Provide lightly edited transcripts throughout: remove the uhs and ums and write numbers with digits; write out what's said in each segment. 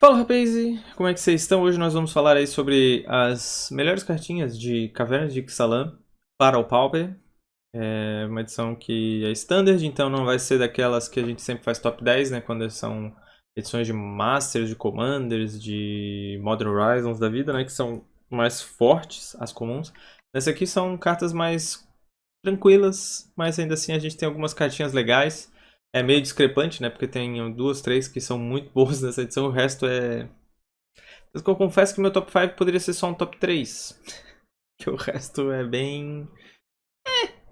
Fala, rapaz, como é que vocês estão? Hoje nós vamos falar aí sobre as melhores cartinhas de Cavernas de Ixalan para o Pauper. É uma edição que é standard, então não vai ser daquelas que a gente sempre faz top 10, né? Quando são edições de Masters, de Commanders, de Modern Horizons da vida, né? Que são mais fortes, as comuns. Nessa aqui são cartas mais tranquilas, mas ainda assim a gente tem algumas cartinhas legais. É meio discrepante, né? Porque tem duas, três que são muito boas nessa edição, o resto é. Eu confesso que meu top 5 poderia ser só um top 3. Que o resto é bem.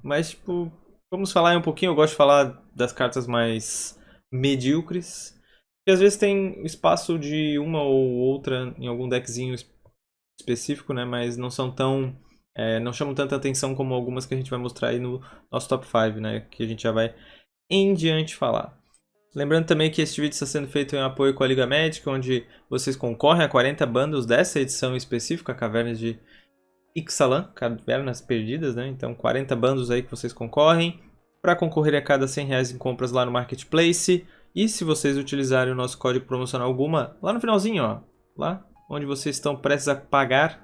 Mas, tipo, vamos falar aí um pouquinho. Eu gosto de falar das cartas mais medíocres. Que às vezes tem espaço de uma ou outra em algum deckzinho específico, né? Mas não são tão. Não chamam tanta atenção como algumas que a gente vai mostrar aí no nosso top 5, né? Que a gente já vai em diante falar. Lembrando também que este vídeo está sendo feito em apoio com a Liga Magic, onde vocês concorrem a 40 bundles dessa edição específica, Cavernas de Ixalan, Cavernas Perdidas, né? Então 40 bundles aí que vocês concorrem. Para concorrer a cada R$100 em compras lá no Marketplace. E se vocês utilizarem o nosso código promocional Guma, lá no finalzinho, ó, lá onde vocês estão prestes a pagar,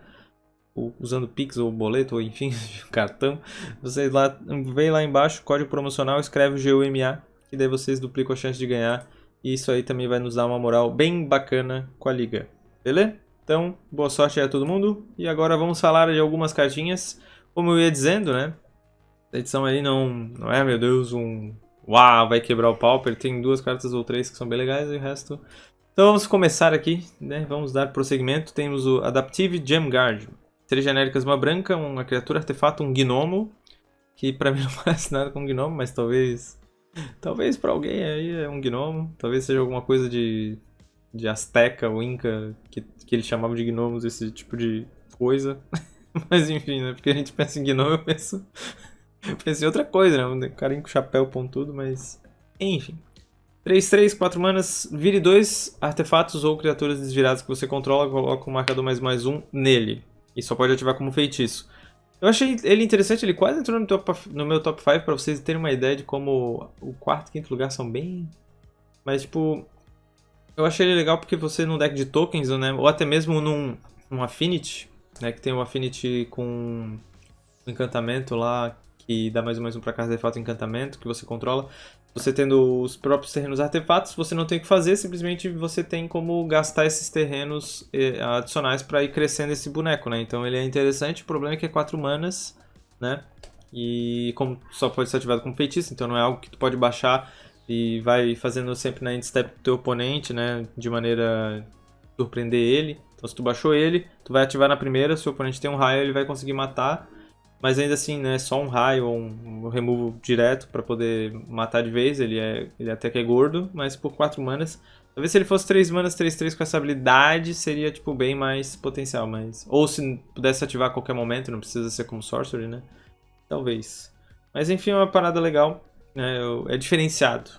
usando Pix ou boleto, ou enfim, cartão, vocês lá, vem lá embaixo, código promocional, escreve o GUMA, que daí vocês duplicam a chance de ganhar. E isso aí também vai nos dar uma moral bem bacana com a liga. Beleza? Então, boa sorte aí a todo mundo. E agora vamos falar de algumas cartinhas. Como eu ia dizendo, né? A edição aí não é, meu Deus, um... Uau, vai quebrar o Pauper. Tem duas cartas ou três que são bem legais e o resto... Então vamos começar aqui, né? Vamos dar prosseguimento. Temos o Adaptive Gem Guard. 3 genéricas, uma branca, uma criatura artefato, um gnomo. Que pra mim não parece nada com um gnomo, mas talvez... Talvez pra alguém aí é um gnomo. Talvez seja alguma coisa de Azteca ou Inca, que eles chamavam de gnomos, esse tipo de coisa. Mas enfim, né? Porque a gente pensa em gnomo, eu penso em outra coisa, né? Um carinha com chapéu pontudo, mas... Enfim. 3/3, 4 manas, vire 2 artefatos ou criaturas desviradas que você controla, coloca um marcador ++1 nele. E só pode ativar como feitiço. Eu achei ele interessante, ele quase entrou no meu top 5 para vocês terem uma ideia de como o quarto e quinto lugar são bem... Mas tipo, eu achei ele legal porque você num deck de tokens, né, ou até mesmo num Affinity, né, que tem um Affinity com um encantamento lá, que dá ++1 para cada artefato encantamento que você controla. Você tendo os próprios terrenos artefatos, você não tem o que fazer, simplesmente você tem como gastar esses terrenos adicionais para ir crescendo esse boneco, né? Então ele é interessante, o problema é que é 4 manas, né? E como só pode ser ativado como feitiço, então não é algo que tu pode baixar e vai fazendo sempre na end step do teu oponente, né? De maneira surpreender ele. Então se tu baixou ele, tu vai ativar na primeira, se o oponente tem um raio ele vai conseguir matar. Mas ainda assim, né, só um raio ou um removal direto para poder matar de vez. Ele até que é gordo, mas por 4 manas. Talvez se ele fosse 3 manas, 3/3 com essa habilidade, seria tipo bem mais potencial. Mas... Ou se pudesse ativar a qualquer momento, não precisa ser como Sorcery, né? Talvez. Mas enfim, é uma parada legal, né? É diferenciado.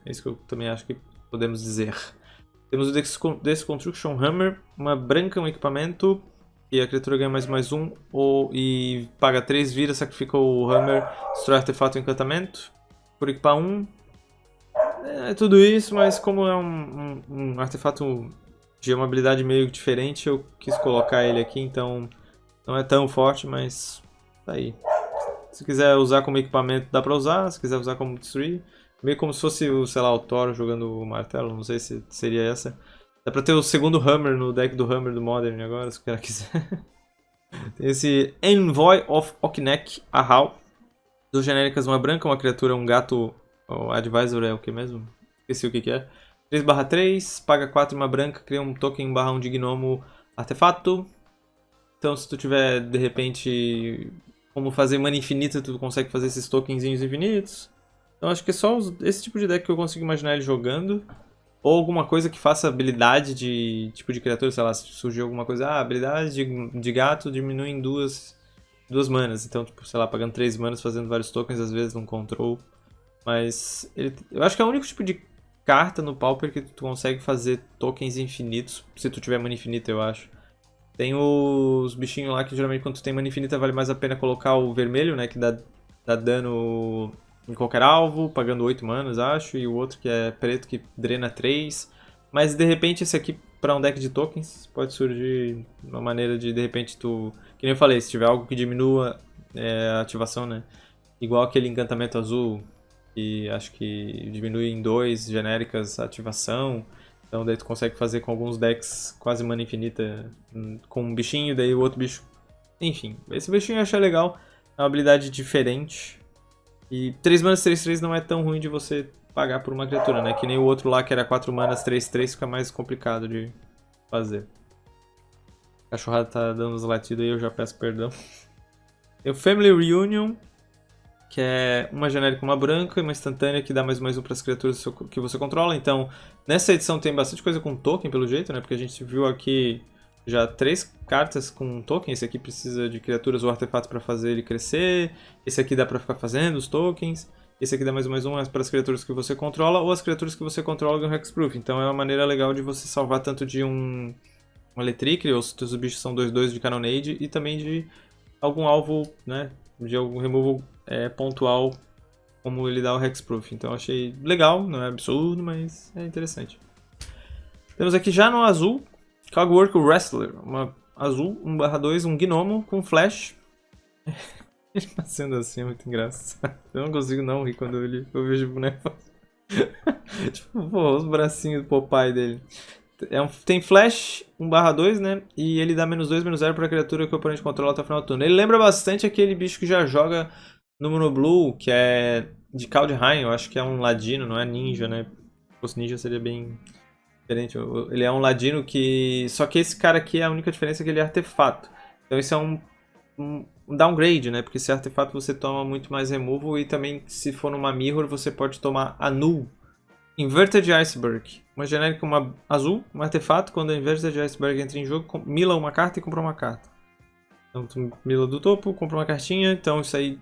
É isso que eu também acho que podemos dizer. Temos o Destruction Hammer, uma branca, um equipamento... E a criatura ganha ++1 e paga 3, vira, sacrifica o Hammer, destrói artefato e encantamento. Por equipar 1. É tudo isso, mas como é um artefato de uma habilidade meio diferente, eu quis colocar ele aqui, então não é tão forte, mas tá aí. Se quiser usar como equipamento, dá pra usar. Se quiser usar como destruir, meio como se fosse, sei lá, o Thor jogando o martelo, não sei se seria essa. Dá pra ter o segundo Hammer no deck do Hammer do Modern agora, se o cara quiser. Tem esse Envoy of Oknek Ahau. 2 genéricas, uma branca, uma criatura, um gato. O Advisor é o que mesmo? Esqueci o que é. 3/3, paga 4 uma branca, cria um token /1 de gnomo artefato. Então se tu tiver, de repente, como fazer mana infinita, tu consegue fazer esses tokenzinhos infinitos. Então acho que é só esse tipo de deck que eu consigo imaginar ele jogando. Ou alguma coisa que faça habilidade de tipo de criatura, sei lá, se surgiu alguma coisa, habilidade de gato diminui em duas manas. Então, tipo, sei lá, pagando 3 manas, fazendo vários tokens, às vezes num control. Mas eu acho que é o único tipo de carta no Pauper que tu consegue fazer tokens infinitos, se tu tiver mana infinita, eu acho. Tem os bichinhos lá que geralmente quando tu tem mana infinita vale mais a pena colocar o vermelho, né, que dá dano em qualquer alvo, pagando 8 manas, acho, e o outro que é preto que drena 3. Mas de repente esse aqui, para um deck de tokens, pode surgir uma maneira de repente tu... Que nem eu falei, se tiver algo que diminua a ativação, né? Igual aquele encantamento azul, que acho que diminui em 2 genéricas a ativação. Então daí tu consegue fazer com alguns decks quase mana infinita com um bichinho, daí o outro bicho... Enfim, esse bichinho eu achei legal, é uma habilidade diferente. E 3 manas 3/3 não é tão ruim de você pagar por uma criatura, né? Que nem o outro lá que era 4 manas 3/3 fica mais complicado de fazer. A cachorrada tá dando uns latidos aí, eu já peço perdão. Tem o Family Reunion, que é uma genérica, uma branca e uma instantânea que dá mais 1 para as criaturas que você controla. Então, nessa edição tem bastante coisa com token, pelo jeito, né? Porque a gente viu aqui já 3 cartas com token. Esse aqui precisa de criaturas ou artefatos para fazer ele crescer. Esse aqui dá para ficar fazendo os tokens. Esse aqui dá mais 1 para as criaturas que você controla, ou as criaturas que você controla ganham Hexproof. Então é uma maneira legal de você salvar tanto de um Electric, ou se os bichos são 2/2 de Cannonade, e também de algum alvo, né? De algum removal pontual, como ele dá o Hexproof. Então achei legal, não é absurdo, mas é interessante. Temos aqui já no azul, Cogwork Wrestler, uma azul, 1/2, um gnomo com flash. Ele fazendo assim é muito engraçado. Eu não consigo não rir quando eu vejo o boneco. Tipo, pô, os bracinhos do Popeye dele. Tem flash 1/2, né? E ele dá -2/-0 pra criatura que o oponente controla até o final do turno. Ele lembra bastante aquele bicho que já joga no Mono Blue, que é de Kaldheim. Eu acho que é um ladino, não é ninja, né? Se fosse ninja seria bem diferente. Ele é um ladino que... Só que esse cara aqui, a única diferença é que ele é artefato. Então isso é um downgrade, né? Porque esse artefato você toma muito mais removal, e também se for numa mirror você pode tomar Annul. Inverted Iceberg, uma genérica, uma azul, um artefato. Quando a Inverted Iceberg entra em jogo, mila uma carta e compra uma carta. Então tu mila do topo, compra uma cartinha. Então isso aí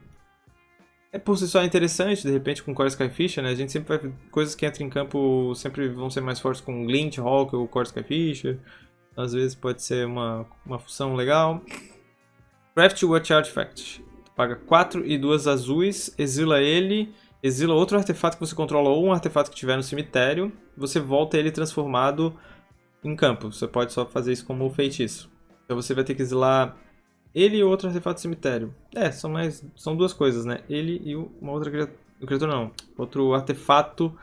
é por si só interessante, de repente com Core Skyfisher, né? A gente sempre vai... Coisas que entram em campo sempre vão ser mais fortes com Glint, Hulk ou Core Skyfisher. Às vezes pode ser uma função legal. Craft Watch Artifact. Tu paga 4 e 2 azuis, exila ele, exila outro artefato que você controla ou um artefato que tiver no cemitério. Você volta ele transformado em campo. Você pode só fazer isso como feitiço. Então você vai ter que exilar ele e outro artefato do cemitério. São 2 coisas, né? Ele e uma outra criatura não. Outro artefato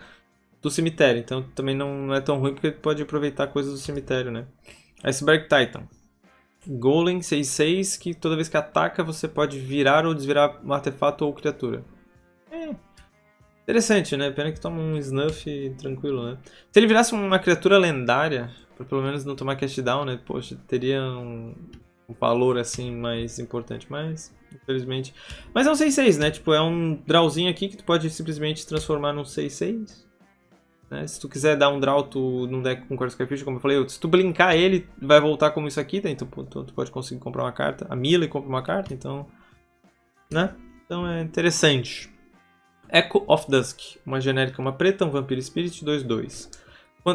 do cemitério. Então também não é tão ruim porque ele pode aproveitar coisas do cemitério, né? Iceberg Titan. Golem 6/6, que toda vez que ataca você pode virar ou desvirar um artefato ou criatura. Interessante, né? Pena que toma um snuff tranquilo, né? Se ele virasse uma criatura lendária, pra pelo menos não tomar cast down, né? Poxa, teria um valor assim mais importante, mas infelizmente... Mas é um 6/6, né? Tipo, é um drawzinho aqui que tu pode simplesmente transformar num 6/6. Né? Se tu quiser dar um draw num deck com Core Skyfish, como eu falei, se tu blinkar ele, vai voltar como isso aqui, tá? Então tu pode conseguir comprar uma carta. A Mila e compra uma carta, então... Né? Então é interessante. Echo of Dusk, uma genérica, uma preta, um Vampire Spirit 2/2.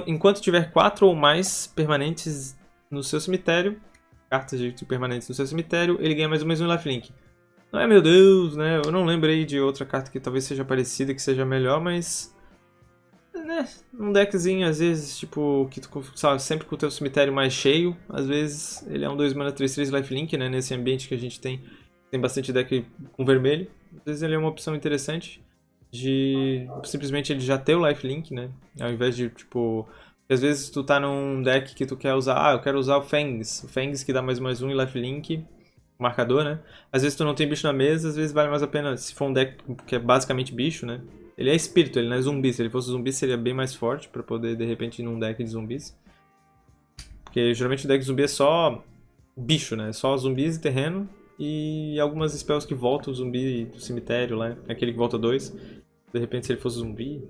Enquanto tiver 4 ou mais permanentes no seu cemitério, cartas de permanentes no seu cemitério, ele ganha mais 1 lifelink. Não é, meu Deus, né? Eu não lembrei de outra carta que talvez seja parecida, que seja melhor, mas... Né, um deckzinho, às vezes, tipo, que tu sabe, sempre com o teu cemitério mais cheio, às vezes ele é um 2 mana 3/3 lifelink, né, nesse ambiente que a gente tem bastante deck com vermelho. Às vezes ele é uma opção interessante de simplesmente ele já ter o lifelink, né, ao invés de, tipo, às vezes tu tá num deck que tu quer usar, eu quero usar o Fangs que dá mais 1 e lifelink, marcador, né, às vezes tu não tem bicho na mesa, às vezes vale mais a pena, se for um deck que é basicamente bicho, né. Ele é espírito, ele não é zumbi. Se ele fosse zumbi, seria bem mais forte pra poder, de repente, ir num deck de zumbis. Porque geralmente o deck de zumbi é só bicho, né? Só zumbis e terreno. E algumas spells que voltam o zumbi do cemitério lá. Aquele que volta 2. De repente, se ele fosse zumbi.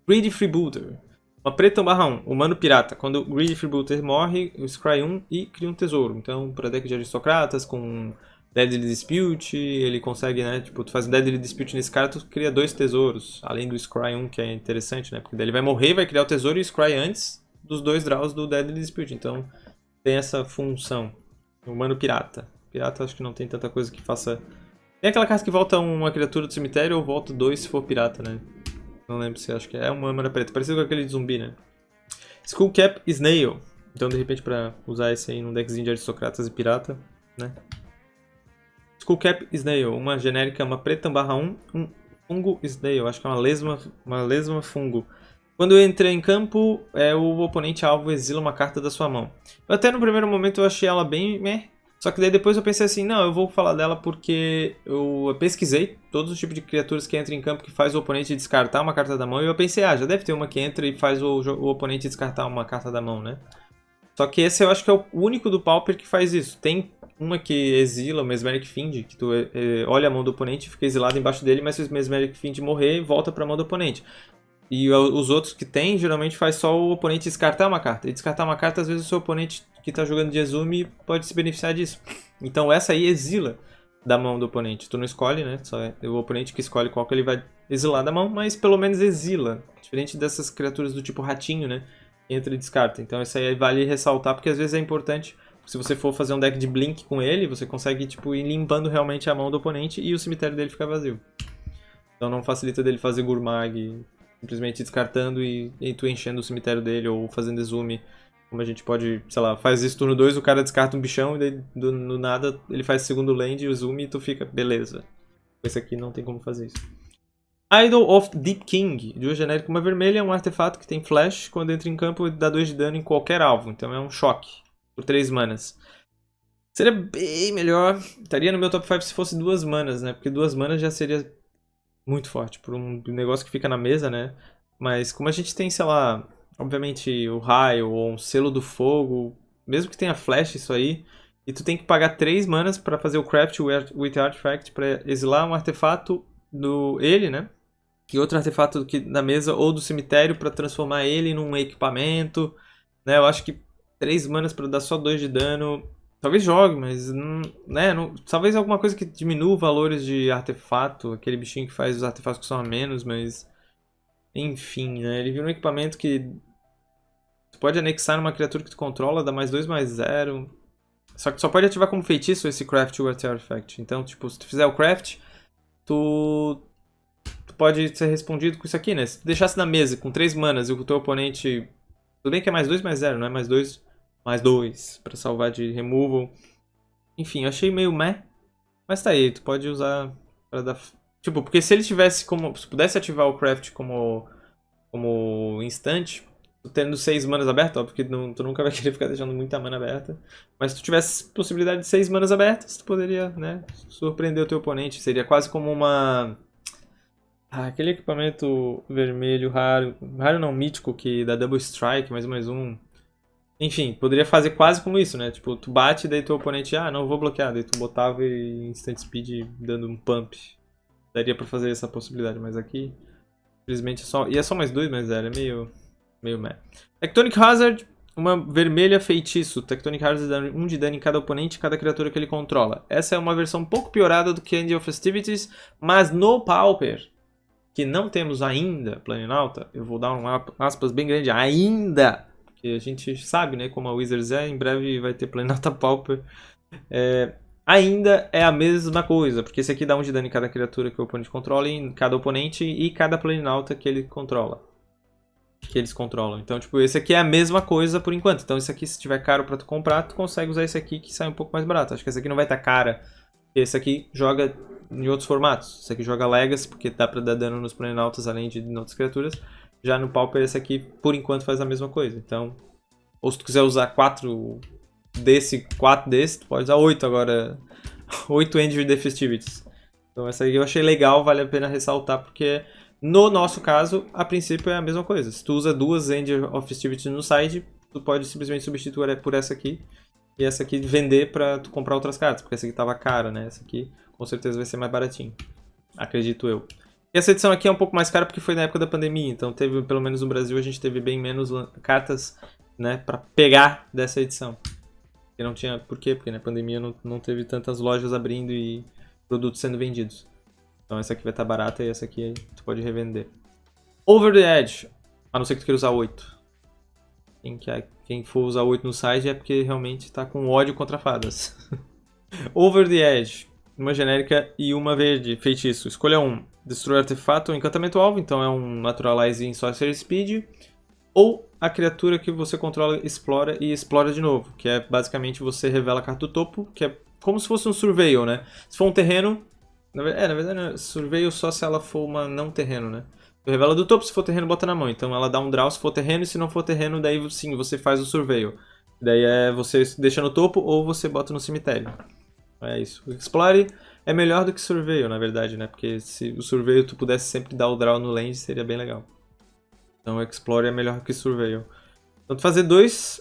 Greedy Freebooter. Uma preta 1/1. Humano pirata. Quando o Greedy Freebooter morre, o scry 1 e cria um tesouro. Então, para deck de aristocratas, com... Deadly Dispute, ele consegue, né, tipo, tu faz um Deadly Dispute nesse cara, tu cria 2 tesouros, além do Scry 1, que é interessante, né, porque daí ele vai morrer, vai criar o tesouro e o Scry antes dos 2 draws do Deadly Dispute, então tem essa função. Humano pirata. Pirata acho que não tem tanta coisa que faça... Tem aquela carta que volta uma criatura do cemitério ou volta 2 se for pirata, né, não lembro se acho que é uma mana preta, parecido com aquele de zumbi, né. Skullcap Snail. Então, de repente, pra usar esse aí num deckzinho de aristocratas e pirata, né? Skullcap Snail, uma genérica, uma preta /1, um fungo Snail, acho que é uma lesma fungo. Quando entra em campo, o oponente alvo exila uma carta da sua mão. Até no primeiro momento eu achei ela bem meh, só que daí depois eu pensei assim, não, eu vou falar dela porque eu pesquisei todos os tipos de criaturas que entram em campo que faz o oponente descartar uma carta da mão, e eu pensei, já deve ter uma que entra e faz o oponente descartar uma carta da mão, né? Só que esse eu acho que é o único do Pauper que faz isso. Tem uma que exila o Mesmeric Fiend, que tu olha a mão do oponente e fica exilado embaixo dele, mas se o Mesmeric Fiend morrer, volta pra mão do oponente. E os outros que tem, geralmente faz só o oponente descartar uma carta. E descartar uma carta, às vezes o seu oponente que está jogando de Exume pode se beneficiar disso. Então essa aí exila da mão do oponente. Tu não escolhe, né? Só é o oponente que escolhe qual que ele vai exilar da mão, mas pelo menos exila. Diferente dessas criaturas do tipo ratinho, né? Entra e descarta. Então isso aí vale ressaltar, porque às vezes é importante. Se você for fazer um deck de Blink com ele, você consegue tipo, ir limpando realmente a mão do oponente e o cemitério dele fica vazio. Então não facilita dele fazer Gurmag simplesmente descartando e tu enchendo o cemitério dele ou fazendo exume. Como a gente pode, sei lá, faz isso turno 2, o cara descarta um bichão e daí do nada ele faz segundo land e o exume e tu fica, beleza. Esse aqui não tem como fazer isso. Idol of Deep King, de uma genérica, uma vermelha, é um artefato que tem flash, quando entra em campo dá 2 de dano em qualquer alvo, então é um choque, por 3 manas. Seria bem melhor, estaria no meu top 5 se fosse 2 manas, né, porque 2 manas já seria muito forte, por um negócio que fica na mesa, né? Mas como a gente tem, sei lá, obviamente o raio ou um selo do fogo, mesmo que tenha flash isso aí, e tu tem que pagar 3 manas pra fazer o craft with artifact, pra exilar um artefato do ele, né? E outro artefato da mesa ou do cemitério pra transformar ele num equipamento, né? Eu acho que 3 manas pra dar só 2 de dano. Talvez jogue, mas né, talvez alguma coisa que diminua valores de artefato, aquele bichinho que faz os artefatos que são a menos, mas enfim, né? Ele vira um equipamento que tu pode anexar numa criatura que tu controla, dá mais 2/0. Só que só pode ativar como feitiço esse Craft with Artifact. Então, tipo, se tu fizer o Craft, tu pode ser respondido com isso aqui, né? Se tu deixasse na mesa com 3 manas e o teu oponente... Tudo bem que é mais 2/0, não é mais 2/2 pra salvar de removal. Enfim, eu achei meio meh. Mas tá aí, tu pode usar pra dar... Tipo, porque se ele tivesse como... Se pudesse ativar o Craft como instante, tu tendo 6 manas abertas, óbvio que tu nunca vai querer ficar deixando muita mana aberta. Mas se tu tivesse possibilidade de 6 manas abertas, tu poderia, né, surpreender o teu oponente. Seria quase como uma... aquele equipamento vermelho raro... Raro não, mítico, que dá Double Strike, mais um... Enfim, poderia fazer quase como isso, né? Tipo, tu bate, daí teu oponente, não vou bloquear. Daí tu botava e instant speed dando um pump. Daria pra fazer essa possibilidade, mas aqui, infelizmente, é só mais 2/0, é meio meh. Tectonic Hazard, uma vermelha feitiço. Tectonic Hazard dá 1 de dano em cada oponente e cada criatura que ele controla. Essa é uma versão um pouco piorada do que End of Festivities, mas no Pauper, que não temos ainda, Planinauta, eu vou dar um aspas bem grande, ainda... que a gente sabe, né, como a Wizards em breve vai ter Planinauta Pauper. Ainda é a mesma coisa, porque esse aqui dá 1 de dano em cada criatura que o oponente controla, em cada oponente e cada Planinauta que ele controla. Que eles controlam. Então, tipo, esse aqui é a mesma coisa por enquanto. Então, esse aqui, se tiver caro pra tu comprar, tu consegue usar esse aqui que sai um pouco mais barato. Acho que esse aqui não vai estar cara. Esse aqui joga em outros formatos. Esse aqui joga Legacy, porque dá pra dar dano nos Planinautas além de em outras criaturas. Já no Pauper, esse aqui, por enquanto, faz a mesma coisa. Então, ou se tu quiser usar 4 desse, tu pode usar 8 agora. 8 End of the Festivities. Então, essa aí eu achei legal, vale a pena ressaltar, porque no nosso caso, a princípio é a mesma coisa. Se tu usa 2 End of Festivities no side, tu pode simplesmente substituir por essa aqui. E essa aqui vender pra tu comprar outras cartas, porque essa aqui tava cara, né? Essa aqui com certeza vai ser mais baratinho. Acredito eu. E essa edição aqui é um pouco mais cara porque foi na época da pandemia, então teve, pelo menos no Brasil, a gente teve bem menos cartas, né, pra pegar dessa edição. E não tinha... Por quê? Porque na pandemia não teve tantas lojas abrindo e produtos sendo vendidos. Então essa aqui vai estar barata e essa aqui tu pode revender. Over the Edge, a não ser que tu queira usar 8. Quem for usar 8 no site é porque realmente tá com ódio contra fadas. Over the Edge, uma genérica e uma verde, feitiço. Escolha um. Destruir artefato ou encantamento alvo, então é um Naturalize em Sorcery Speed. ou a criatura que você controla explora e explora de novo, que é basicamente você revela a carta do topo, que é como se fosse um Surveil, né? Se for um terreno... na verdade, Surveil só se ela for uma não terreno, né? Tu revela do topo, se for terreno, bota na mão. Então ela dá um draw se for terreno, e se não for terreno, daí sim, você faz o Surveil. Daí é você deixa no topo ou você bota no cemitério. É isso. O Explore é melhor do que Surveil, na verdade, né? Porque se o Surveil tu pudesse sempre dar o draw no land, seria bem legal. Então o Explore é melhor que Surveil. Então tu fazer 2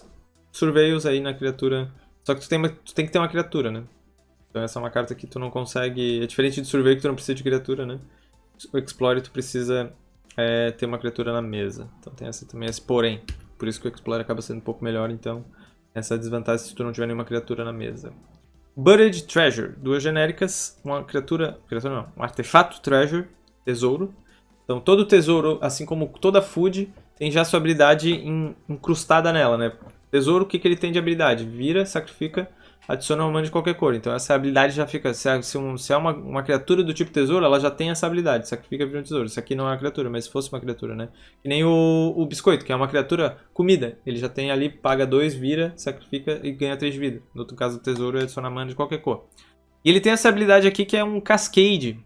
Surveils aí na criatura... Só que tu tem que ter uma criatura, né? Então essa é uma carta que tu não consegue... É diferente de Surveil que tu não precisa de criatura, né? O Explore tu precisa ter uma criatura na mesa. Então tem esse porém. Por isso que o Explore acaba sendo um pouco melhor, então... Essa desvantagem se tu não tiver nenhuma criatura na mesa. Buried Treasure. 2 genéricas. Uma criatura... Criatura não. Um artefato Treasure. Tesouro. Então todo tesouro, assim como toda food, tem já sua habilidade incrustada nela, né? Tesouro, o que ele tem de habilidade? Vira, sacrifica, adiciona uma mana de qualquer cor. Então essa habilidade já fica... Se é uma criatura do tipo tesouro, ela já tem essa habilidade. Sacrifica, vira um tesouro. Isso aqui não é uma criatura, mas se fosse uma criatura, né? Que nem o biscoito, que é uma criatura comida. Ele já tem ali, paga 2, vira, sacrifica e ganha 3 de vida. No outro caso, o tesouro adiciona mana de qualquer cor. E ele tem essa habilidade aqui que é um Cascade.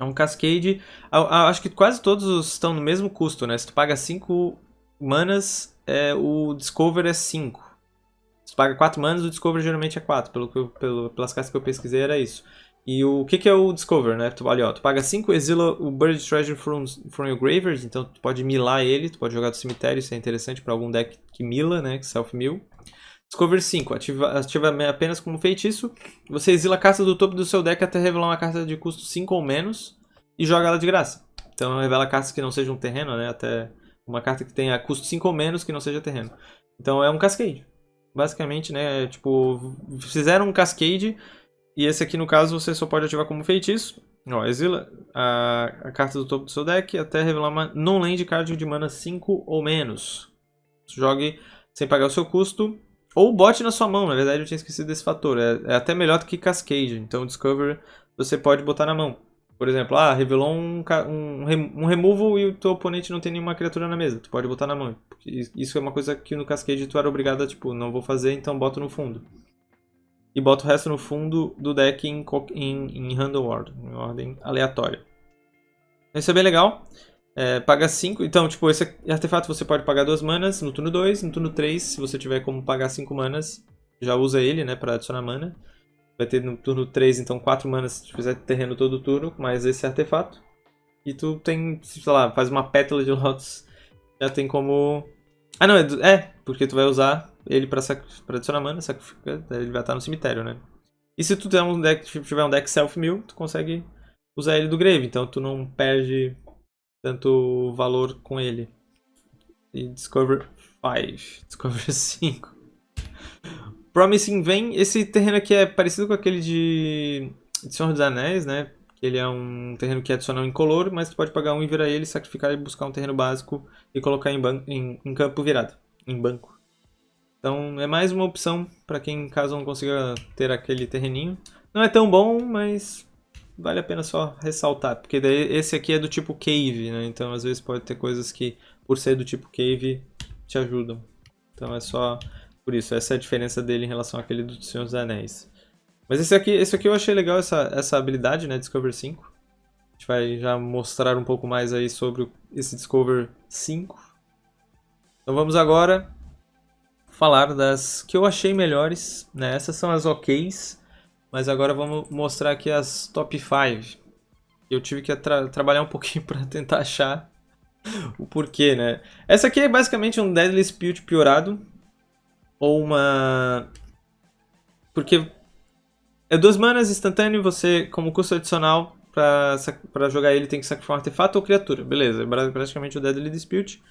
É um Cascade. Acho que quase todos estão no mesmo custo, né? Se tu paga 5 manas, o Discover é 5. Se tu paga 4 manas, o Discover geralmente é 4. Pelas cartas que eu pesquisei era isso. E o que é o Discover, né? Tu paga 5, exila o Buried Treasure from your graveyard. Então tu pode milar ele, tu pode jogar do cemitério. Isso é interessante para algum deck que mila, né? Que self-mill. Discover 5, ativa apenas como feitiço. Você exila a carta do topo do seu deck até revelar uma carta de custo 5 ou menos e joga ela de graça. Então revela cartas que não sejam terreno, né? Até uma carta que tenha custo 5 ou menos que não seja terreno. Então é um Cascade. Basicamente, né? Tipo, fizeram um Cascade e esse aqui no caso você só pode ativar como feitiço. Ó, exila a carta do topo do seu deck até revelar uma non-land card de mana 5 ou menos. Jogue sem pagar o seu custo. Ou bote na sua mão, na verdade eu tinha esquecido desse fator. É até melhor do que Cascade. Então Discover você pode botar na mão. Por exemplo, revelou um removal e o teu oponente não tem nenhuma criatura na mesa. Tu pode botar na mão. Isso é uma coisa que no Cascade tu era obrigado a, tipo, não vou fazer, então boto no fundo. E bota o resto no fundo do deck em random order, em ordem aleatória. Isso é bem legal. Paga 5, então tipo, esse artefato você pode pagar 2 manas no turno 2, no turno 3, se você tiver como pagar 5 manas, já usa ele, né, pra adicionar mana. Vai ter no turno 3, então 4 manas se tu fizer terreno todo turno, mais esse artefato. E tu tem, sei lá, faz uma pétala de Lotus, já tem como... Ah não, porque tu vai usar ele pra adicionar mana, sacrifica, ele vai estar no cemitério, né. E se tu tiver um deck self-mill, tu consegue usar ele do grave, então tu não perde tanto valor com ele. E Discover 5. Discover 5. Promising Vein. Esse terreno aqui é parecido com aquele de Senhor dos Anéis, né? Ele é um terreno que adiciona um incolor, mas tu pode pagar um e virar ele, sacrificar e buscar um terreno básico e colocar em campo virado. Em banco. Então é mais uma opção para quem caso não consiga ter aquele terreninho. Não é tão bom, mas... vale a pena só ressaltar, porque daí esse aqui é do tipo Cave, né? Então às vezes pode ter coisas que, por ser do tipo Cave, te ajudam. Então é só por isso, essa é a diferença dele em relação àquele do Senhor dos Anéis. Mas esse aqui eu achei legal, essa habilidade, né? Discover 5. A gente vai já mostrar um pouco mais aí sobre esse Discover 5. Então vamos agora falar das que eu achei melhores, né? Essas são as OKs. Mas agora vamos mostrar aqui as top 5. Eu tive que trabalhar um pouquinho para tentar achar o porquê, né? Essa aqui é basicamente um Deadly Spirit piorado. Ou uma... porque é 2 manas instantâneo, você, como custo adicional, para jogar ele tem que sacrificar um artefato ou criatura. Beleza, é praticamente o Deadly Dispute.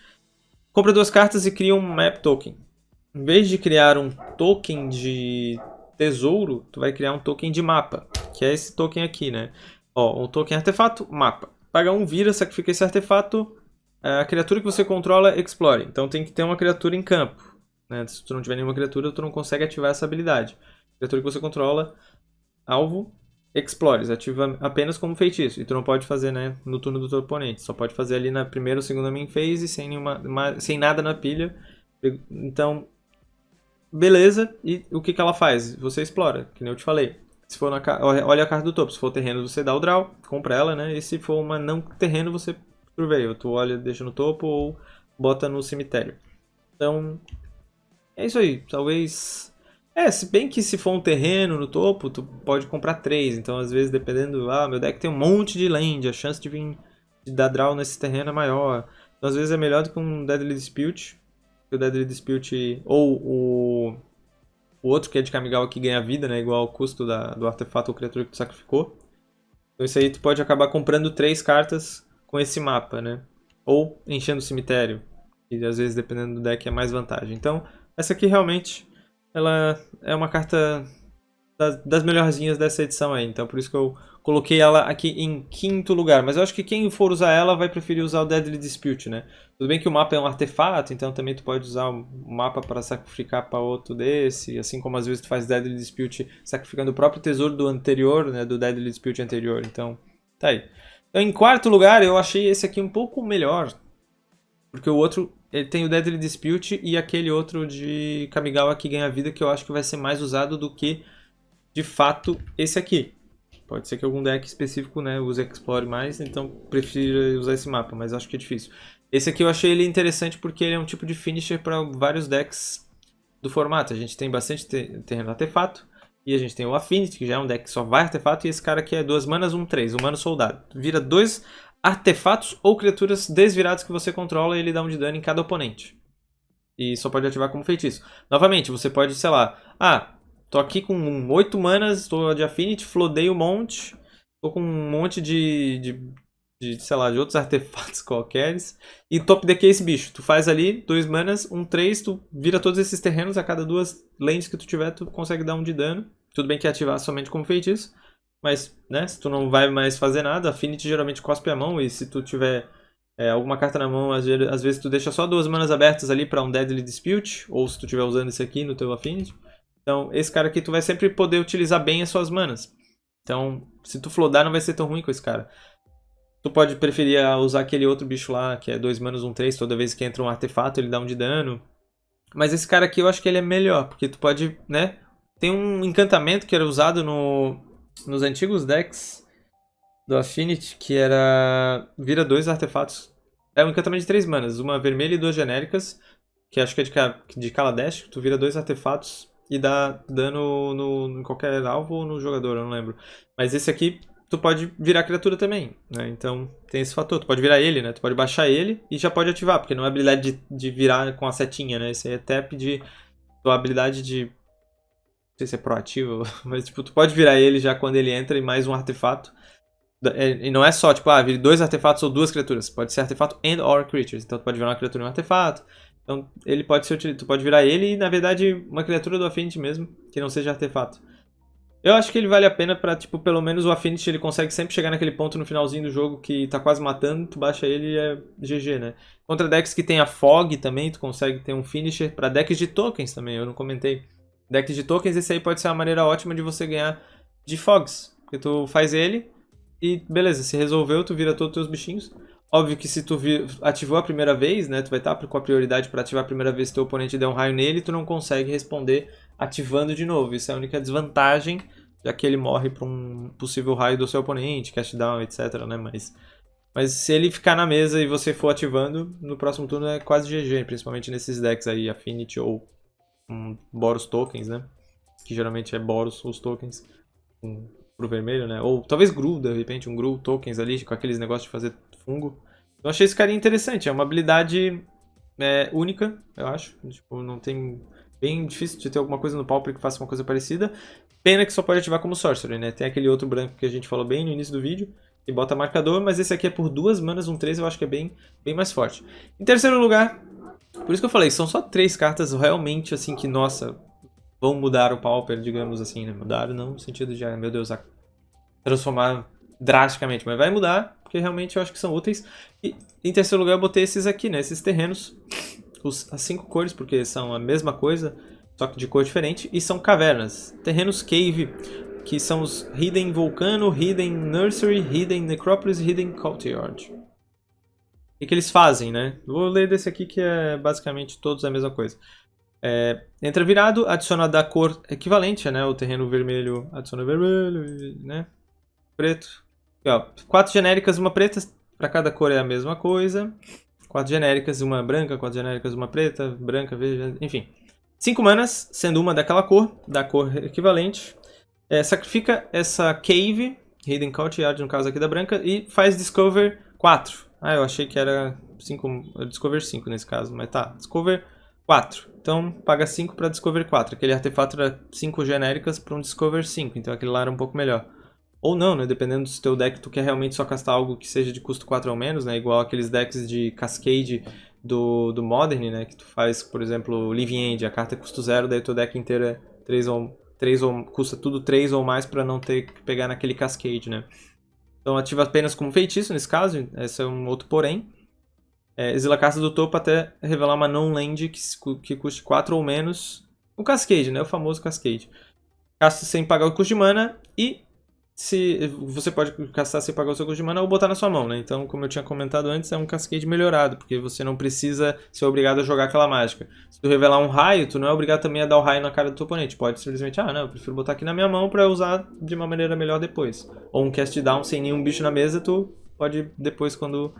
Compra 2 cartas e cria um Map Token. Em vez de criar um token de... tesouro, tu vai criar um token de mapa, que é esse token aqui, né? Ó, um token artefato, mapa. Paga 1, vira, sacrifica esse artefato, a criatura que você controla, explore. Então tem que ter uma criatura em campo, né? Se tu não tiver nenhuma criatura, tu não consegue ativar essa habilidade. Criatura que você controla, alvo, Explores, ativa apenas como feitiço. E tu não pode fazer, né, no turno do teu oponente. Só pode fazer ali na primeira ou segunda main phase, sem nada na pilha. Então, beleza. E o que ela faz? Você explora, que nem eu te falei. Se for olha a carta do topo. Se for terreno, você dá o draw, compra ela, né? E se for uma não terreno, você surveia. Tu olha, deixa no topo ou bota no cemitério. Então, é isso aí. Talvez... se bem que se for um terreno no topo, tu pode comprar 3. Então, às vezes, dependendo... meu deck tem um monte de land. A chance de vir de dar draw nesse terreno é maior. Então, às vezes, é melhor do que um Deadly Dispute. O Deadly Dispute... Ou o outro, que é de Kamigawa, que ganha vida, né? Igual ao custo do artefato ou criatura que tu sacrificou. Então, isso aí tu pode acabar comprando 3 cartas com esse mapa, né? Ou enchendo o cemitério. E, às vezes, dependendo do deck, é mais vantagem. Então, essa aqui, realmente... ela é uma carta das melhorzinhas dessa edição aí. Então por isso que eu coloquei ela aqui em 5º lugar. Mas eu acho que quem for usar ela vai preferir usar o Deadly Dispute, né? Tudo bem que o mapa é um artefato, então também tu pode usar o mapa para sacrificar para outro desse. Assim como às vezes tu faz Deadly Dispute sacrificando o próprio tesouro do anterior, né? Do Deadly Dispute anterior. Então, tá aí. Então em 4º lugar eu achei esse aqui um pouco melhor. Porque o outro, ele tem o Deadly Dispute e aquele outro de Kamigawa que ganha vida, que eu acho que vai ser mais usado do que, de fato, esse aqui. Pode ser que algum deck específico, né, use Explore mais, então prefiro usar esse mapa, mas acho que é difícil. Esse aqui eu achei ele interessante porque ele é um tipo de finisher para vários decks do formato. A gente tem bastante terreno artefato, e a gente tem o Affinity, que já é um deck que só vai artefato, e esse cara aqui é 2 manas, 1/3, humano soldado. Vira 2 artefatos ou criaturas desviradas que você controla e ele dá um de dano em cada oponente. E só pode ativar como feitiço. Novamente, você pode, sei lá... tô aqui com 8 manas, tô de Affinity, flodei um monte. Tô com um monte sei lá, de outros artefatos qualqueres. E top deck esse bicho. Tu faz ali 2 manas, 1/3, tu vira todos esses terrenos. A cada 2 lands que tu tiver, tu consegue dar um de dano. Tudo bem que ativar somente como feitiço. Mas, né, se tu não vai mais fazer nada, Affinity geralmente cospe a mão. E se tu tiver alguma carta na mão, às vezes tu deixa só 2 manas abertas ali para um Deadly Dispute. Ou se tu estiver usando esse aqui no teu Affinity. Então, esse cara aqui tu vai sempre poder utilizar bem as suas manas. Então, se tu flodar, não vai ser tão ruim com esse cara. Tu pode preferir usar aquele outro bicho lá, que é 2 manas, 1/3. Toda vez que entra um artefato, ele dá um de dano. Mas esse cara aqui eu acho que ele é melhor, porque tu pode, né... Tem um encantamento que era usado nos antigos decks do Affinity, que era... Vira 2 artefatos. É um encantamento de 3 manas, uma vermelha e 2 genéricas, que acho que é de Kaladesh. Tu vira 2 artefatos e dá dano em qualquer alvo ou no jogador, eu não lembro. Mas esse aqui, tu pode virar criatura também, né? Então tem esse fator, tu pode virar ele, né? Tu pode baixar ele e já pode ativar, porque não é habilidade de virar com a setinha, né? Esse aí é tap de tua habilidade de... Não sei se é proativa, mas tipo, tu pode virar ele já quando ele entra e mais um artefato. E não é só, tipo, vire 2 artefatos ou 2 criaturas. Pode ser artefato and or creatures. Então tu pode virar uma criatura e um artefato. Então ele pode ser utilizado. Tu pode virar ele e, na verdade, uma criatura do Affinity mesmo, que não seja artefato. Eu acho que ele vale a pena pra, tipo, pelo menos o Affinity ele consegue sempre chegar naquele ponto no finalzinho do jogo que tá quase matando, tu baixa ele e é GG, né? Contra decks que tem a Fog também, tu consegue ter um finisher. Pra decks de tokens também, eu não comentei. Decks de tokens, esse aí pode ser uma maneira ótima de você ganhar de Fogs. Porque tu faz ele e beleza, se resolveu, tu vira todos os teus bichinhos. Óbvio que se tu ativou a primeira vez, né, tu vai estar com a prioridade para ativar a primeira vez se teu oponente der um raio nele, tu não consegue responder ativando de novo. Isso é a única desvantagem, já que ele morre para um possível raio do seu oponente, cast down, etc, né, mas se ele ficar na mesa e você for ativando, no próximo turno é quase GG, principalmente nesses decks aí, Affinity ou Boros Tokens, né, que geralmente é Boros os tokens pro vermelho, né, ou talvez Gru, de repente, um Gru Tokens ali, com aqueles negócios de fazer fungo. Eu achei esse carinha interessante, é uma habilidade única, eu acho. Tipo, não tem... Bem difícil de ter alguma coisa no Pauper que faça uma coisa parecida. Pena que só pode ativar como Sorcery, né? Tem aquele outro branco que a gente falou bem no início do vídeo, que bota marcador, mas esse aqui é por 2 manas, 1/3, eu acho que é bem mais forte. Em terceiro lugar, por isso que eu falei, são só 3 cartas realmente, assim, que, nossa, vão mudar o Pauper, digamos assim, né? Mudaram não no sentido de, meu Deus, transformar drasticamente, mas vai mudar, porque realmente eu acho que são úteis. E em terceiro lugar eu botei esses aqui, né, esses terrenos, as 5 cores, porque são a mesma coisa, só que de cor diferente, e são cavernas. Terrenos cave, que são os Hidden Volcano, Hidden Nursery, Hidden Necropolis e Hidden Courtyard. O que eles fazem, né? Vou ler desse aqui que é basicamente todos a mesma coisa. Entra virado, adiciona da cor equivalente, né? O terreno vermelho adiciona vermelho, né? Preto. Aqui, ó, 4 genéricas, uma preta. Para cada cor é a mesma coisa. 4 genéricas, uma branca. 4 genéricas, uma preta. Branca, verde, enfim. 5 manas, sendo uma daquela cor, da cor equivalente. Sacrifica essa Cave, Hidden Courtyard, no caso aqui da branca, e faz Discover 4. Ah, eu achei que era 5, Discover 5 nesse caso, mas tá. Discover 4. Então, paga 5 para Discover 4. Aquele artefato era 5 genéricas para um Discover 5, então aquele lá era um pouco melhor. Ou não, né? Dependendo do teu deck, tu quer realmente só castar algo que seja de custo 4 ou menos, né? Igual aqueles decks de Cascade do Modern, né? Que tu faz, por exemplo, Living End, a carta é custo 0, daí o teu deck inteiro é 3 ou custa tudo 3 ou mais para não ter que pegar naquele Cascade, né? Então ativa apenas como feitiço nesse caso, esse é um outro porém. Exila a carta do topo até revelar uma non-land que custe 4 ou menos. O Cascade, né? O famoso Cascade. Casta sem pagar o custo de mana e você pode castar sem pagar o seu custo de mana ou botar na sua mão, né? Então, como eu tinha comentado antes, é um Cascade melhorado, porque você não precisa ser obrigado a jogar aquela mágica. Se tu revelar um raio, tu não é obrigado também a dar o raio na cara do teu oponente. Pode simplesmente, não, eu prefiro botar aqui na minha mão pra usar de uma maneira melhor depois. Ou um cast down sem nenhum bicho na mesa, tu pode depois, quando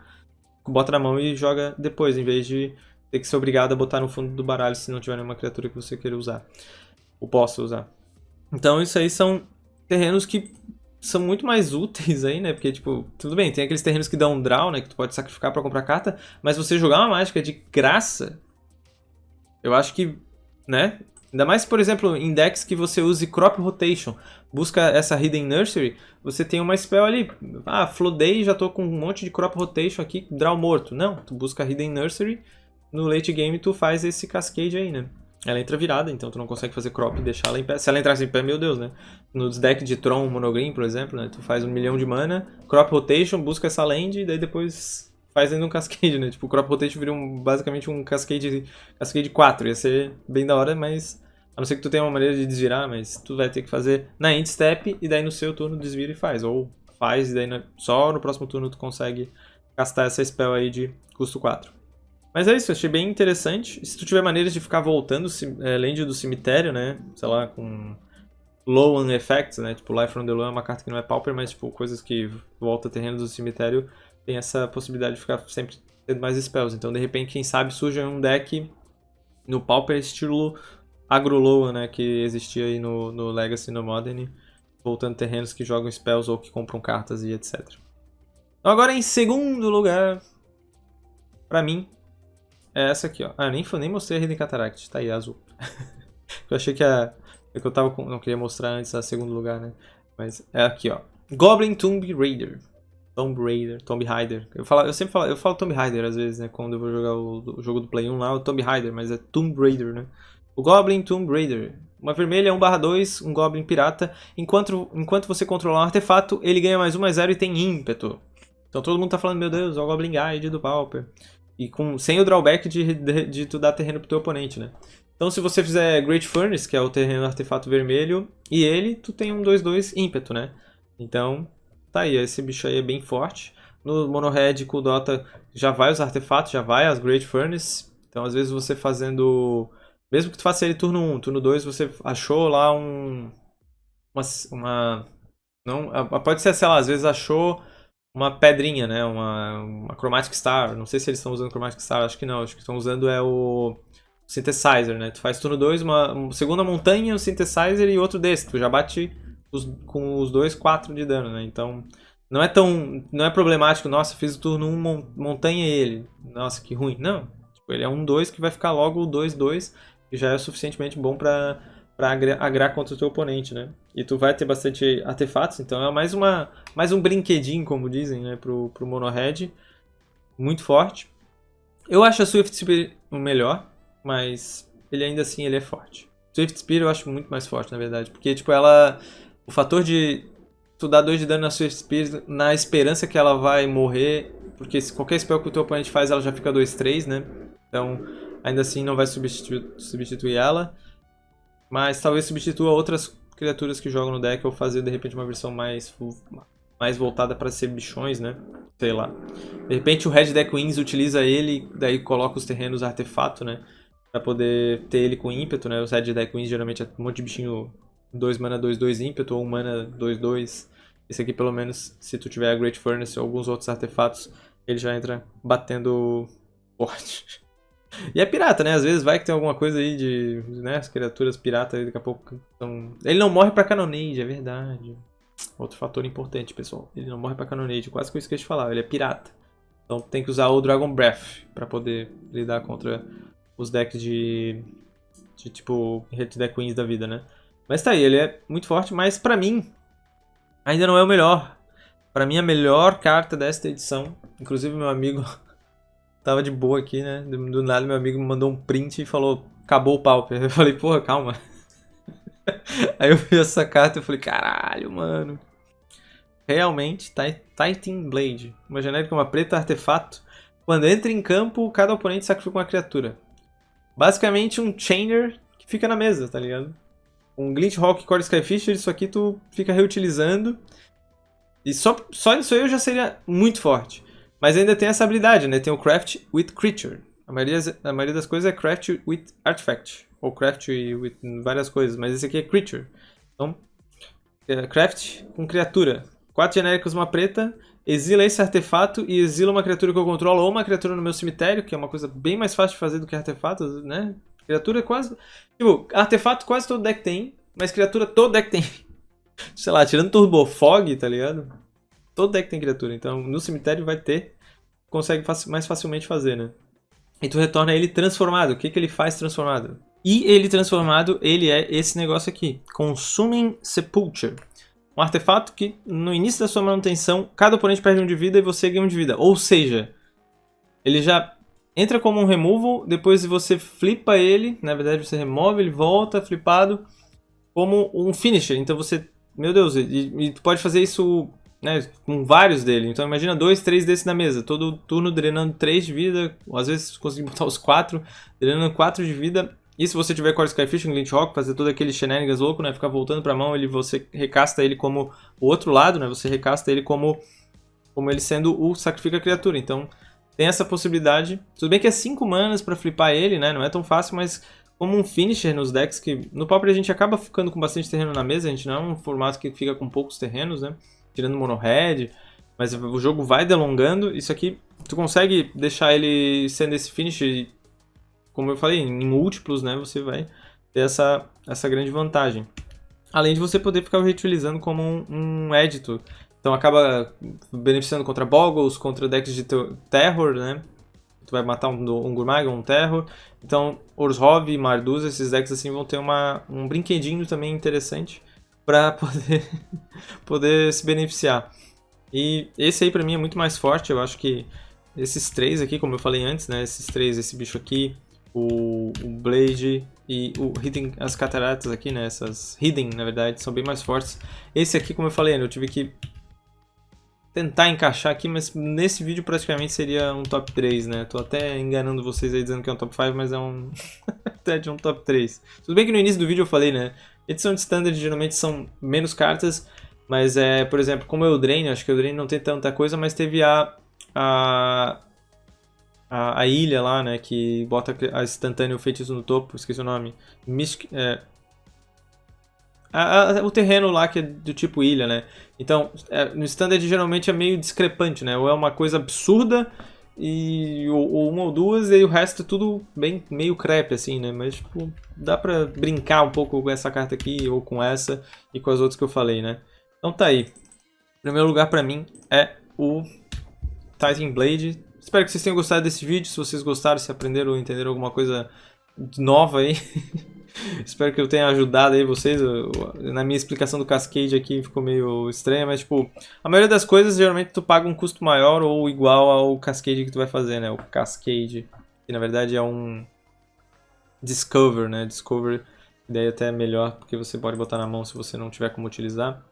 bota na mão e joga depois, em vez de ter que ser obrigado a botar no fundo do baralho se não tiver nenhuma criatura que você queira usar. Ou possa usar. Então, isso aí são terrenos que são muito mais úteis aí, né? Porque, tipo, tudo bem, tem aqueles terrenos que dão um draw, né? Que tu pode sacrificar pra comprar carta, mas você jogar uma mágica de graça, eu acho que, né? Ainda mais, por exemplo, em decks que você use Crop Rotation, busca essa Hidden Nursery, você tem uma spell ali, Floodei, já tô com um monte de Crop Rotation aqui, draw morto. Não, tu busca a Hidden Nursery, no late game tu faz esse Cascade aí, né? Ela entra virada, então tu não consegue fazer crop e deixar ela em pé. Se ela entrasse em pé, meu Deus, né? Nos decks de Tron Monogreen, por exemplo, né? Tu faz 1 milhão de mana, crop rotation, busca essa land e daí depois faz ainda um cascade, né? Tipo, o crop rotation vira basicamente um cascade 4. Ia ser bem da hora, mas a não ser que tu tenha uma maneira de desvirar, mas tu vai ter que fazer na end step e daí no seu turno desvira e faz. Ou faz e daí só no próximo turno tu consegue castar essa spell aí de custo 4. Mas é isso, achei bem interessante. Se tu tiver maneiras de ficar voltando land do cemitério, né? Sei lá, com low on effects, né? Tipo, Life from the Low é uma carta que não é pauper, mas tipo, coisas que volta terrenos do cemitério tem essa possibilidade de ficar sempre tendo mais spells. Então, de repente, quem sabe surge um deck no pauper estilo agro-low, né? Que existia aí no Legacy e no Modern, voltando terrenos que jogam spells ou que compram cartas e etc. Então, agora em segundo lugar, pra mim, é essa aqui, ó. Nem mostrei a Hidden Cataract. Tá aí, azul. Eu achei que que eu tava não queria mostrar antes a segundo lugar, né? Mas é aqui, ó. Goblin Tomb Raider. Tomb Raider. Eu falo Tomb Raider às vezes, né? Quando eu vou jogar o jogo do Play 1 lá, o Tomb Raider, mas é Tomb Raider, né? O Goblin Tomb Raider. Uma vermelha, 1/2, um Goblin pirata. Enquanto você controlar um artefato, ele ganha +1/+0 e tem ímpeto. Então todo mundo tá falando, meu Deus, é o Goblin Guide do Pauper. E sem o drawback de tu dar terreno pro teu oponente, né? Então se você fizer Great Furnace, que é o terreno artefato vermelho, e ele, tu tem um 2/2 ímpeto, né? Então, tá aí, esse bicho aí é bem forte. No Mono Red com o Dota já vai os artefatos, já vai as Great Furnace. Então às vezes você fazendo... Mesmo que tu faça ele turno 1, turno 2, você achou lá pode ser, sei lá, às vezes achou uma pedrinha, né? Uma Chromatic Star. Não sei se eles estão usando Chromatic Star, acho que não. Acho que estão usando o Synthesizer, né? Tu faz turno 2, uma segunda montanha, um Synthesizer e outro desse. Tu já bate com os dois 4 de dano, né? Então não é problemático. Nossa, fiz o turno 1, montanha ele. Nossa, que ruim. Não. Tipo, ele é 1/2 que vai ficar logo o 2/2, que já é suficientemente bom pra agrar contra o teu oponente, né? E tu vai ter bastante artefatos, então é mais um brinquedinho, como dizem, né? Pro Mono Red. Muito forte. Eu acho a Swift Spear o melhor, mas ele ainda assim ele é forte. Swift Spear eu acho muito mais forte, na verdade, porque tipo o fator de tu dar 2 de dano na Swift Spear na esperança que ela vai morrer, porque se qualquer spell que o teu oponente faz, ela já fica 2/3, né? Então, ainda assim não vai substituir ela. Mas talvez substitua outras criaturas que jogam no deck, ou fazer de repente uma versão mais voltada para ser bichões, né? Sei lá. De repente o Red Deck Wings utiliza ele, daí coloca os terrenos artefato, né? Pra poder ter ele com ímpeto, né? Os Red Deck Wings geralmente é um monte de bichinho 2 mana 2/2 ímpeto, ou 1 mana 2/2. Esse aqui pelo menos, se tu tiver a Great Furnace ou alguns outros artefatos, ele já entra batendo forte. E é pirata, né? Às vezes vai que tem alguma coisa aí de, né, as criaturas piratas aí daqui a pouco estão... Ele não morre pra Cannonade, é verdade. Outro fator importante, pessoal. Ele não morre pra Cannonade, quase que eu esqueci de falar, ele é pirata. Então tem que usar o Dragon Breath pra poder lidar contra os decks de tipo Red Deck Wings da vida, né? Mas tá aí, ele é muito forte, mas pra mim ainda não é o melhor. Pra mim a melhor carta desta edição, inclusive meu amigo tava de boa aqui, né? Do nada meu amigo me mandou um print e falou, acabou o Pauper. Eu falei, porra, calma. Aí eu vi essa carta e falei, caralho, mano. Realmente, Titan Blade. Uma genérica, uma preta artefato. Quando entra em campo, cada oponente sacrifica uma criatura. Basicamente um Chainer que fica na mesa, tá ligado? Um Glint Hawk e Core Skyfisher, isso aqui tu fica reutilizando. E só isso aí eu já seria muito forte. Mas ainda tem essa habilidade, né? Tem o Craft with Creature. A maioria das coisas é Craft with Artifact. Ou Craft with várias coisas. Mas esse aqui é Creature. Então, Craft com criatura. 4 genéricos, uma preta. Exila esse artefato e exila uma criatura que eu controlo ou uma criatura no meu cemitério, que é uma coisa bem mais fácil de fazer do que artefatos, né? Criatura é quase... Tipo, artefato quase todo deck tem, mas criatura todo deck tem. Sei lá, tirando Turbo Fog, tá ligado? Todo deck tem criatura, então no cemitério vai ter, consegue mais facilmente fazer, né? E tu retorna ele transformado. O que ele faz transformado? E ele transformado, ele é esse negócio aqui, Consuming Sepulture. Um artefato que no início da sua manutenção, cada oponente perde 1 de vida e você ganha 1 de vida. Ou seja, ele já entra como um removal, depois você flipa ele, na verdade você remove, ele volta flipado como um finisher. Então você, meu Deus, e tu pode fazer isso, né, com vários dele. Então imagina 2, 3 desses na mesa, todo turno drenando 3 de vida, ou às vezes conseguir botar os 4, drenando 4 de vida. E se você tiver Core Skyfish, um Glint Hawk, fazer todo aquele shenanigans louco, né, ficar voltando pra mão, você recasta ele como o outro lado, né, você recasta ele como ele sendo o sacrifica criatura. Então tem essa possibilidade. Tudo bem que é 5 manas pra flipar ele, né, não é tão fácil, mas como um finisher nos decks que no Pauper a gente acaba ficando com bastante terreno na mesa, a gente não é um formato que fica com poucos terrenos, né, tirando mono red, mas o jogo vai delongando. Isso aqui tu consegue deixar ele sendo esse finisher, como eu falei, em múltiplos, né, você vai ter essa grande vantagem. Além de você poder ficar reutilizando como um editor. Então acaba beneficiando contra Boggles, contra decks de Terror, né? Tu vai matar um Gurmag, um Terror. Então Orzhov e Marduz, esses decks assim vão ter um brinquedinho também interessante para poder se beneficiar. E esse aí pra mim é muito mais forte. Eu acho que esses 3 aqui, como eu falei antes, né? Esses 3, esse bicho aqui, o Blade e o Hidden, as cataratas aqui, né? Essas Hidden, na verdade, são bem mais fortes. Esse aqui, como eu falei, eu tive que tentar encaixar aqui, mas nesse vídeo praticamente seria um top 3, né? Tô até enganando vocês aí dizendo que é um top 5, mas é até de um top 3. Tudo bem que no início do vídeo eu falei, né? Edição de Standard geralmente são menos cartas, mas por exemplo, como é o Eldraine, acho que o Eldraine não tem tanta coisa, mas teve a ilha lá, né, que bota a instantâneo feitiço no topo, esqueci o nome. O terreno lá que é do tipo ilha, né. Então, no Standard geralmente é meio discrepante, né, ou é uma coisa absurda, ou uma ou duas, e o resto é tudo bem meio crepe, assim, né, mas tipo, dá pra brincar um pouco com essa carta aqui, ou com essa, e com as outras que eu falei, né. Então tá aí. Em primeiro lugar pra mim é o Titan Blade. Espero que vocês tenham gostado desse vídeo. Se vocês gostaram, se aprenderam ou entenderam alguma coisa nova aí. Espero que eu tenha ajudado aí vocês. Na minha explicação do Cascade aqui ficou meio estranha, mas tipo, a maioria das coisas geralmente tu paga um custo maior ou igual ao Cascade que tu vai fazer, né? O Cascade, que na verdade é um Discover, né? Discover, daí até é melhor, porque você pode botar na mão se você não tiver como utilizar.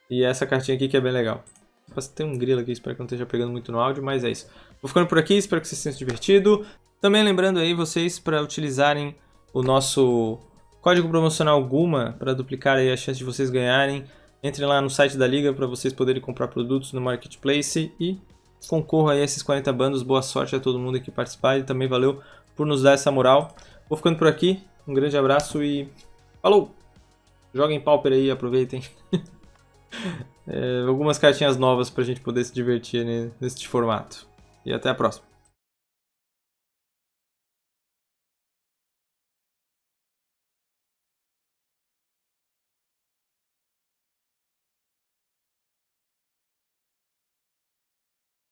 E essa cartinha aqui que é bem legal. Tem um grilo aqui, espero que não esteja pegando muito no áudio, mas é isso. Vou ficando por aqui, espero que vocês tenham se divertido. Também lembrando aí vocês para utilizarem o nosso Código promocional GUMA para duplicar aí a chance de vocês ganharem. Entrem lá no site da Liga para vocês poderem comprar produtos no Marketplace e concorram aí a esses 40 bandos. Boa sorte a todo mundo que participar e também valeu por nos dar essa moral. Vou ficando por aqui, um grande abraço e falou! Joguem Pauper aí, aproveitem. Algumas cartinhas novas pra gente poder se divertir neste formato. E até a próxima.